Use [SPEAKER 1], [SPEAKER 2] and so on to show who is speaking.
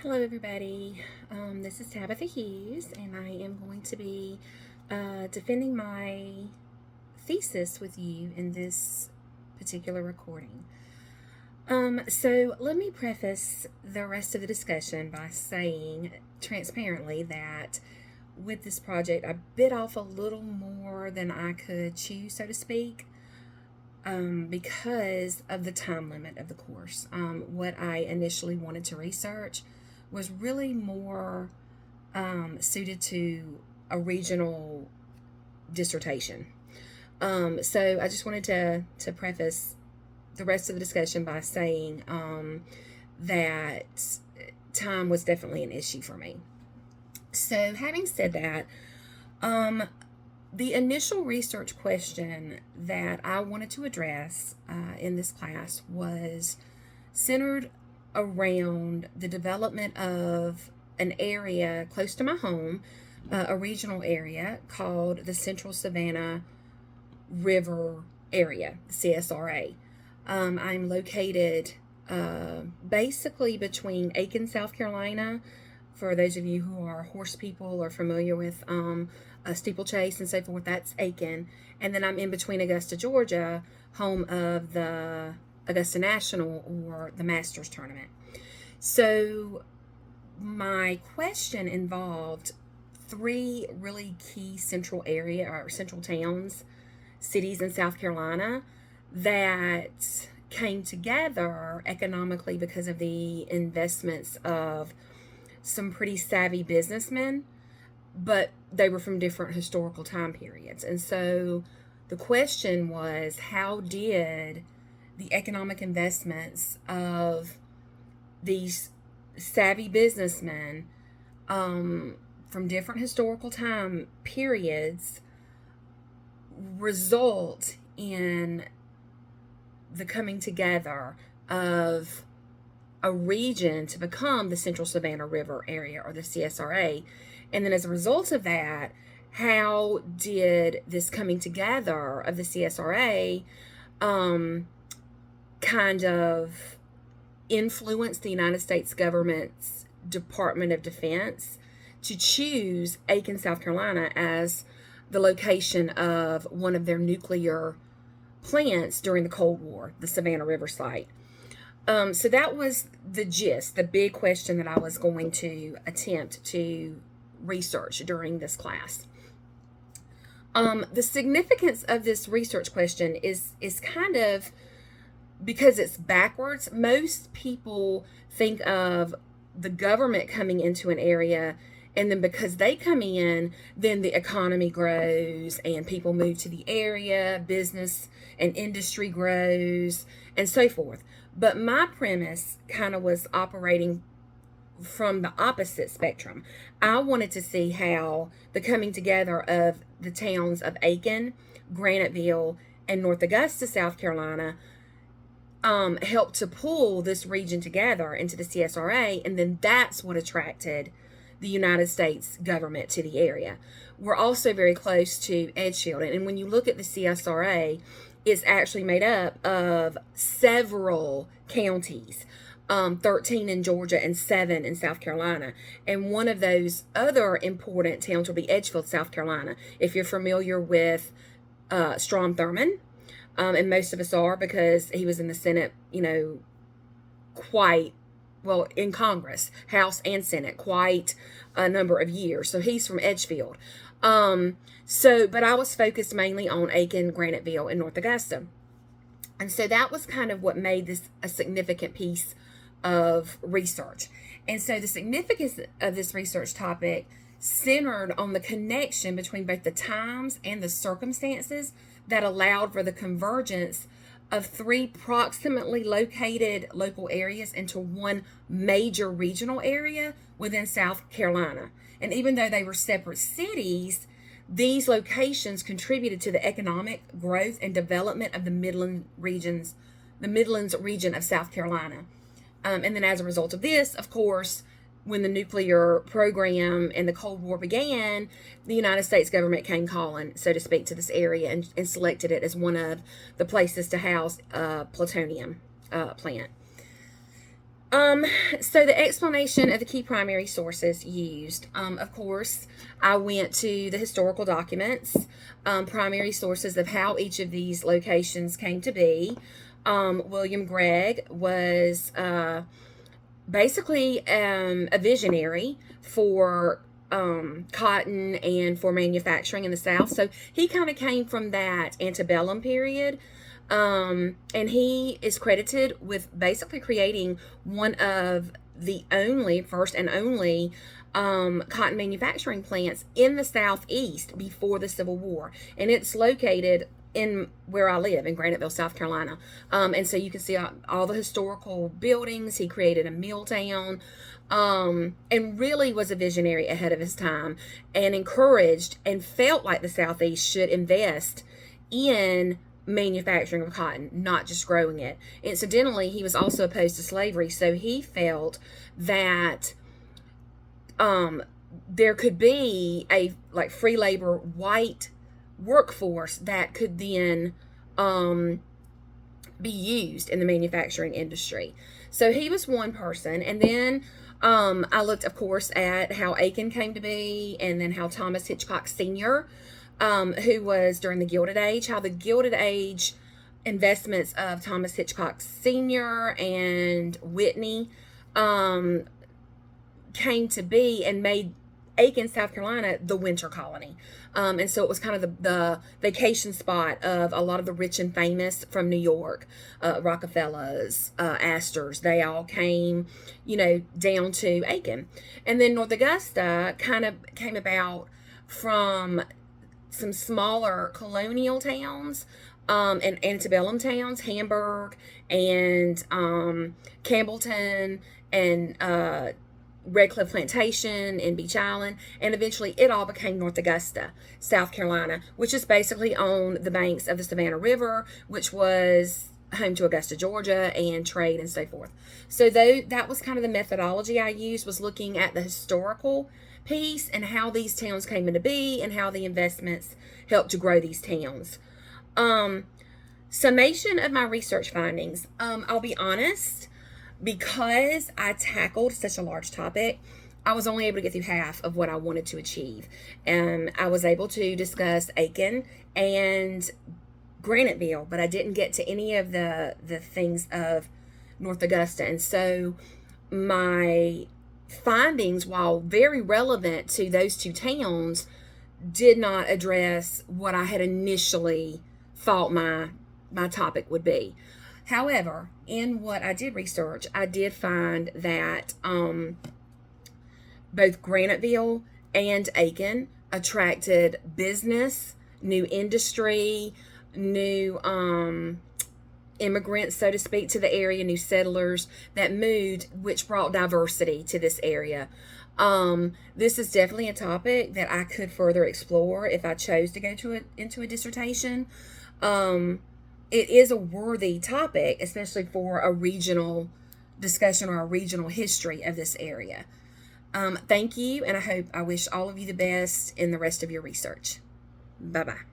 [SPEAKER 1] Hello, everybody. This is Tabitha Hughes, and I am going to be defending my thesis with you in this particular recording. So, let me preface the rest of the discussion by saying transparently that with this project, I bit off a little more than I could chew, so to speak. Because of the time limit of the course. What I initially wanted to research was really more suited to a regional dissertation. So I just wanted to preface the rest of the discussion by saying that time was definitely an issue for me. So having said that, the initial research question that I wanted to address in this class was centered around the development of an area close to my home, a regional area called the Central Savannah River Area, CSRA. I'm located basically between Aiken, South Carolina. For those of you who are horse people or familiar with a steeplechase and so forth, that's Aiken. And then I'm in between Augusta, Georgia, home of the Augusta National or the Masters tournament. So my question involved three really key central area or central towns, cities in South Carolina that came together economically because of the investments of some pretty savvy businessmen, but they were from different historical time periods. And so the question was, how did the economic investments of these savvy businessmen from different historical time periods result in the coming together of a region to become the Central Savannah River Area, or the CSRA? And then as a result of that, how did this coming together of the CSRA kind of influence the United States government's Department of Defense to choose Aiken, South Carolina as the location of one of their nuclear plants during the Cold War, the Savannah River site? So that was the gist, the big question that I was going to attempt to research during this class. The significance of this research question is kind of because it's backwards. Most people think of the government coming into an area, and then because they come in, then the economy grows and people move to the area, business and industry grows, and so forth. But my premise kind of was operating from the opposite spectrum. I wanted to see how the coming together of the towns of Aiken, Graniteville, and North Augusta, South Carolina, helped to pull this region together into the CSRA, and then that's what attracted the United States government to the area. We're also very close to Edgefield, and when you look at the CSRA, it's actually made up of several counties, 13 in Georgia and 7 in South Carolina. And one of those other important towns will be Edgefield, South Carolina. If you're familiar with Strom Thurmond, and most of us are, because he was in the Senate, quite well, in Congress, House and Senate, quite a number of years. So he's from Edgefield. But I was focused mainly on Aiken, Graniteville, and North Augusta. And so that was kind of what made this a significant piece of research. And so the significance of this research topic centered on the connection between both the times and the circumstances that allowed for the convergence of three proximately located local areas into one major regional area within South Carolina. And even though they were separate cities, these locations contributed to the economic growth and development of the Midlands region of South Carolina. And then as a result of this, of course, when the nuclear program and the Cold War began, the United States government came calling, so to speak, to this area and selected it as one of the places to house a plutonium plant. Um, so the explanation of the key primary sources used, of course, I went to the historical documents, primary sources of how each of these locations came to be. William Gregg was basically a visionary for cotton and for manufacturing in the South. So he kind of came from that antebellum period. And he is credited with basically creating one of the only, first and only, cotton manufacturing plants in the Southeast before the Civil War. And it's located in where I live in Graniteville, South Carolina. And so you can see all the historical buildings. He created a mill town, and really was a visionary ahead of his time, and encouraged and felt like the Southeast should invest in manufacturing of cotton, not just growing it. Incidentally, he was also opposed to slavery, so he felt that there could be a like free labor white workforce that could then be used in the manufacturing industry. So he was one person, and then I looked, of course, at how Aiken came to be, and then how Thomas Hitchcock Sr., who was during the Gilded Age, how the Gilded Age investments of Thomas Hitchcock Sr. and Whitney came to be and made Aiken, South Carolina, the winter colony. And so it was kind of the vacation spot of a lot of the rich and famous from New York, Rockefellers, Astors. They all came, down to Aiken. And then North Augusta kind of came about from some smaller colonial towns and antebellum towns, Hamburg and Campbellton and Red Cliff Plantation and Beach Island, and eventually it all became North Augusta, South Carolina, which is basically on the banks of the Savannah River, which was home to Augusta, Georgia, and trade and so forth. So that was kind of the methodology I used, was looking at the historical piece and how these towns came into be and how the investments helped to grow these towns. Summation of my research findings. I'll be honest, because I tackled such a large topic, I was only able to get through half of what I wanted to achieve. I was able to discuss Aiken and Graniteville, but I didn't get to any of the things of North Augusta. And so my findings, while very relevant to those two towns, did not address what I had initially thought my topic would be. However, in what I did research, I did find that both Graniteville and Aiken attracted business, new industry, new immigrants, so to speak, to the area, new settlers that moved, which brought diversity to this area. This is definitely a topic that I could further explore if I chose to go into a dissertation. It is a worthy topic, especially for a regional discussion or a regional history of this area. Thank you, and I wish all of you the best in the rest of your research. Bye-bye.